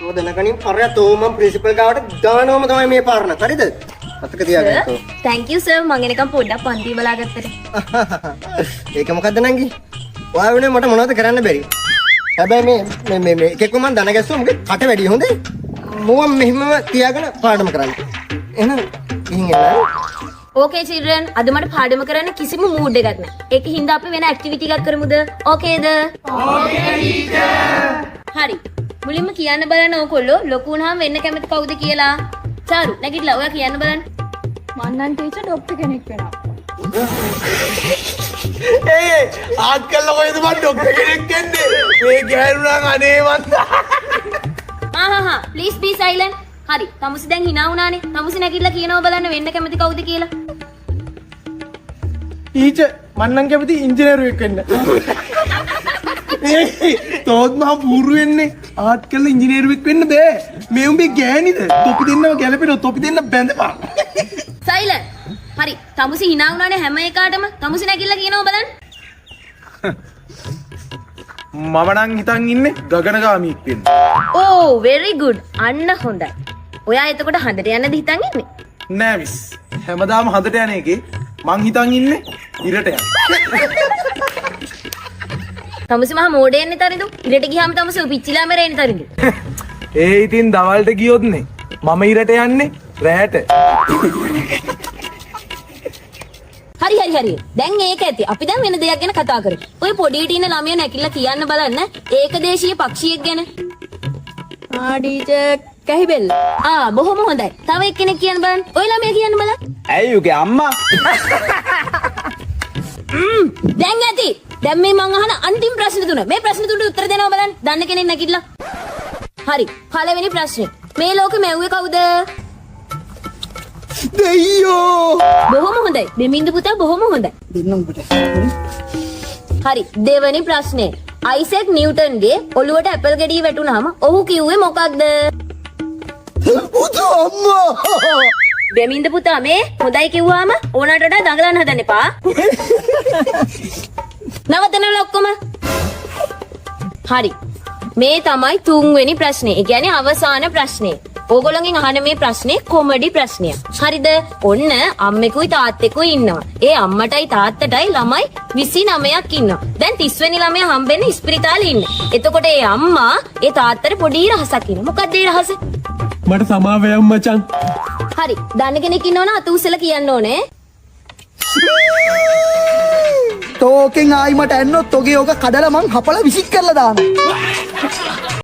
ඔය දැනගනින් පරය තෝම ප්‍රින්සිපල් ගාවට දානවම තමයි මේ පාරණ. හරිද? අතක තියාගන්න. thank you sir. මං එනකම් පොඩ්ඩක් පන්ති බලාගත්තට. ඒක මොකද්ද නංගි? ඔයා වෙනුවෙන් මට මොනවද කරන්න බැරි? හැබැයි මේ එකෙක්ව මම දන ගැස්සුවා මොකද කට වැඩි හොඳේ. මොවම් මෙහෙම තියාගෙන පාඩම කරන්න. එහෙනම් ගිහින් එන්න. okay children. අද මට පාඩම කරන්න කිසිම mood එකක් නැහැ. ඒක හින්දා අපි වෙන activity එකක් කරමුද? okayද? okay teacher. හරි. මුලින්ම කියන්න බලන්න ඕකොල්ලෝ ලොකු වුණාම වෙන්න කැමති කවුද කියලා. චාරු නැගිටලා ඔයා කියන්න බලන්න. මං නම් ටීචර් ડોක්ටර් කෙනෙක් වෙනවා. ඒ ආත් කළා කොහෙද මම ડોක්ටර් කෙනෙක් වෙන්නේ මේ ගෑනුණා අනේ මන්ද please be silent. හරි. තමුසි දැන් hina වුණානේ. තමුසි නැගිටලා කියනවා බලන්න වෙන්න කැමති කවුද කියලා. ටීචර් මං නම් කැමති ඉංජිනේරුවෙක් වෙන්න තෝත් මම බූරු වෙන්නේ ආත් කළා ඉංජිනේරුවෙක් වෙන්න බෑ මේ උඹේ ගෑනිද තොපි දෙන්නව ගැලපෙනවා තොපි දෙන්න බැඳපන් silent. හරි. තමුසි hina වුණානේ හැම එකාටම. තමුසි නැගිටලා කියනවා බලන්න. මම නම් හිතන් ඉන්නේ ගගනගාමීක් වෙන්න oh very good. අන්න හොඳයි. ඔයා එතකොට හඳට යන්නද හිතන් ඉන්නේ? නෑ මිස් හැමදාම හදට යන එකේ මං හිතන් ඉන්නේ ඉරට යන්න තමුසි මහා මෝඩයෙන්නේ තරිදු. ඉරට ගියාම තමුසි පිච්චිලා මැරෙන්නේ තරිදු. ඒ ඉතින් දවල්ට ගියොත්නේ මම ඉරට යන්නේ රැට හරි. දැන් ඒක ඇති. අපි දැන් වෙන දෙයක් ගැන කතා කරමු. ඔය පොඩියට ඉන්න ළමයා නැකිලා කියන්න බලන්න ඒකදේශීය පක්ෂියෙක් ගැන. ටීචර් කැහිබෙල්ල. බොහොම හොඳයි. තව එක්කෙනෙක් කියන්න බලන්න. ඔය ළමයා කියන්න බලන්න. ඇයි උගේ අම්මා දැන් ඇති. දැන් මේ මං අහන අන්තිම ප්‍රශ්න තුන. මේ ප්‍රශ්න තුනට උත්තර දෙනවා බලන්න. දන්න කෙනෙක් නැකිట్లా. හරි. පළවෙනි ප්‍රශ්නේ. මේ ලෝකෙ මැව්වේ කවුද? දෙයියෝ බොහොම හොඳයි. බෙමින්ද පුතා බොහොම හොඳයි. දෙන්නම් පුතේ හරි. දෙවෙනි ප්‍රශ්නේ. අයිසැක් නිව්ටන්ගේ ඔළුවට ඇපල් ගෙඩිය වැටුනහම ඔහු කිව්වේ මොකක්ද? පුතු අම්මා බෙමින්ද පුතා මේ හොඳයි කිව්වාම ඕනට වඩා දඟලන්න හදන්න එපා. නවතනවල ඔක්කොම. හරි. මේ තමයි තුන්වෙනි ප්‍රශ්නේ. ඒ කියන්නේ අවසාන ප්‍රශ්නේ. ඕගොල්ලෝගෙන් අහන මේ ප්‍රශ්නේ කොමඩි ප්‍රශ්නයක්. හරිද? ඔන්න අම්මෙකුයි තාත්තෙකුයි ඉන්නවා. ඒ අම්මටයි තාත්තටයි ළමයි 29ක් ඉන්නවා. දැන් 30 වෙනි ළමයා හම්බෙන්නේ ඉස්පිරිතාලේ ඉන්නේ. එතකොට ඒ අම්මා ඒ තාත්තට පොඩි රහසක් ඉන්නවා. මොකක්ද ඒ රහස? මට සමාව වෙයම් මචං හරි. දන්න කෙනෙක් ඉන්නවනම් අත උස්සලා කියන්න ඕනේ. තෝකෙන් ආයි මට ඇන්නොත් ඔගේ ඕක කඩලා මං හපලා විසික් කරලා දානවා